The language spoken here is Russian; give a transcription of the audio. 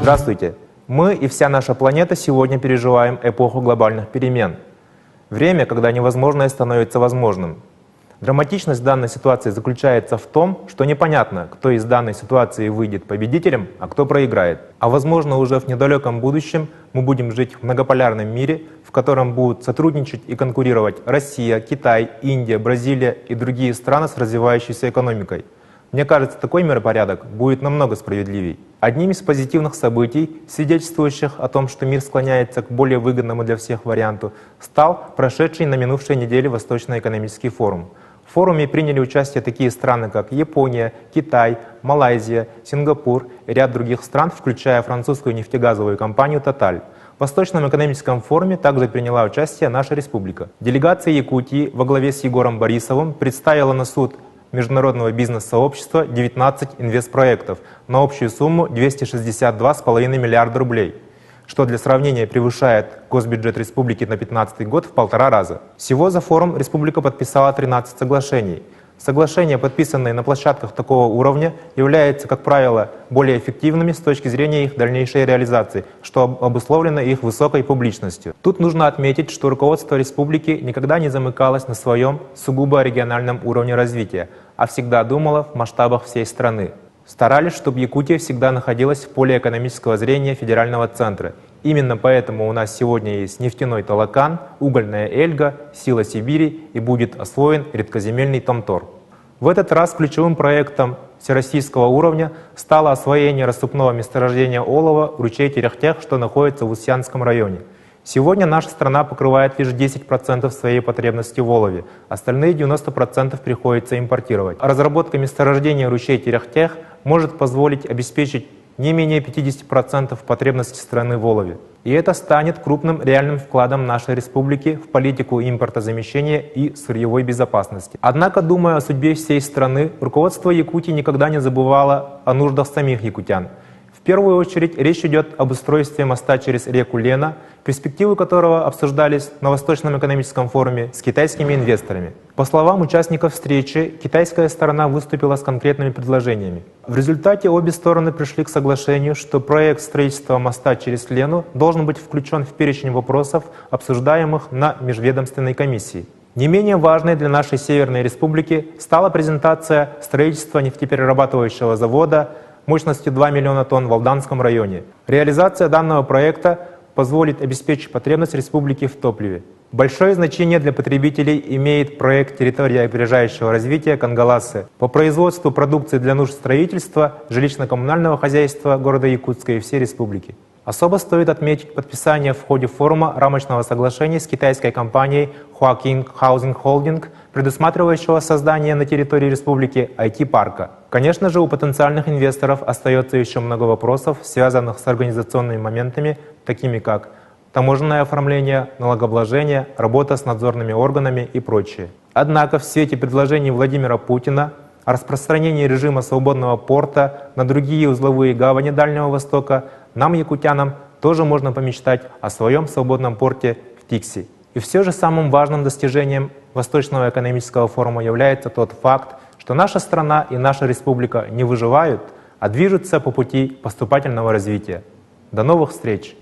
Здравствуйте! Мы и вся наша планета сегодня переживаем эпоху глобальных перемен. Время, когда невозможное становится возможным. Драматичность данной ситуации заключается в том, что непонятно, кто из данной ситуации выйдет победителем, а кто проиграет. А возможно, уже в недалеком будущем мы будем жить в многополярном мире, в котором будут сотрудничать и конкурировать Россия, Китай, Индия, Бразилия и другие страны с развивающейся экономикой. Мне кажется, такой миропорядок будет намного справедливей. Одним из позитивных событий, свидетельствующих о том, что мир склоняется к более выгодному для всех варианту, стал прошедший на минувшей неделе Восточно-экономический форум. В форуме приняли участие такие страны, как Япония, Китай, Малайзия, Сингапур и ряд других стран, включая французскую нефтегазовую компанию «Тоталь». В Восточном экономическом форуме также приняла участие наша республика. Делегация Якутии во главе с Егором Борисовым представила на суд международного бизнес-сообщества 19 инвестпроектов на общую сумму 262,5 миллиарда рублей, что для сравнения превышает госбюджет республики на 2015 год в 1,5 раза. Всего за форум республика подписала 13 соглашений. Соглашения, подписанные на площадках такого уровня, являются, как правило, более эффективными с точки зрения их дальнейшей реализации, что обусловлено их высокой публичностью. Тут нужно отметить, что руководство республики никогда не замыкалось на своем сугубо региональном уровне развития, а всегда думало в масштабах всей страны. Старались, чтобы Якутия всегда находилась в поле экономического зрения федерального центра. Именно поэтому у нас сегодня есть нефтяной Талакан, угольная Эльга, Сила Сибири и будет освоен редкоземельный Томтор. В этот раз ключевым проектом всероссийского уровня стало освоение рассыпного месторождения олова в ручей Терехтех, что находится в Устьянском районе. Сегодня наша страна покрывает лишь 10% своей потребности в олове, остальные 90% приходится импортировать. Разработка месторождения ручей Терехтех может позволить обеспечить не менее 50% потребностей страны в олове. И это станет крупным реальным вкладом нашей республики в политику импортозамещения и сырьевой безопасности. Однако, думая о судьбе всей страны, руководство Якутии никогда не забывало о нуждах самих якутян. В первую очередь речь идет об устройстве моста через реку Лена, перспективы которого обсуждались на Восточном экономическом форуме с китайскими инвесторами. По словам участников встречи, китайская сторона выступила с конкретными предложениями. В результате обе стороны пришли к соглашению, что проект строительства моста через Лену должен быть включен в перечень вопросов, обсуждаемых на межведомственной комиссии. Не менее важной для нашей Северной Республики стала презентация строительства нефтеперерабатывающего завода мощностью 2 миллиона тонн в Алданском районе. Реализация данного проекта позволит обеспечить потребность республики в топливе. Большое значение для потребителей имеет проект «Территория опережающего развития» Кангаласы по производству продукции для нужд строительства, жилищно-коммунального хозяйства города Якутска и всей республики. Особо стоит отметить подписание в ходе форума рамочного соглашения с китайской компанией Huaqing Housing Holding, предусматривающего создание на территории республики IT-парка. Конечно же, у потенциальных инвесторов остается еще много вопросов, связанных с организационными моментами, такими как таможенное оформление, налогообложение, работа с надзорными органами и прочее. Однако в свете предложений Владимира Путина о распространении режима свободного порта на другие узловые гавани Дальнего Востока, нам, якутянам, тоже можно помечтать о своем свободном порте в Тикси. И все же самым важным достижением Восточного экономического форума является тот факт, что наша страна и наша республика не выживают, а движутся по пути поступательного развития. До новых встреч!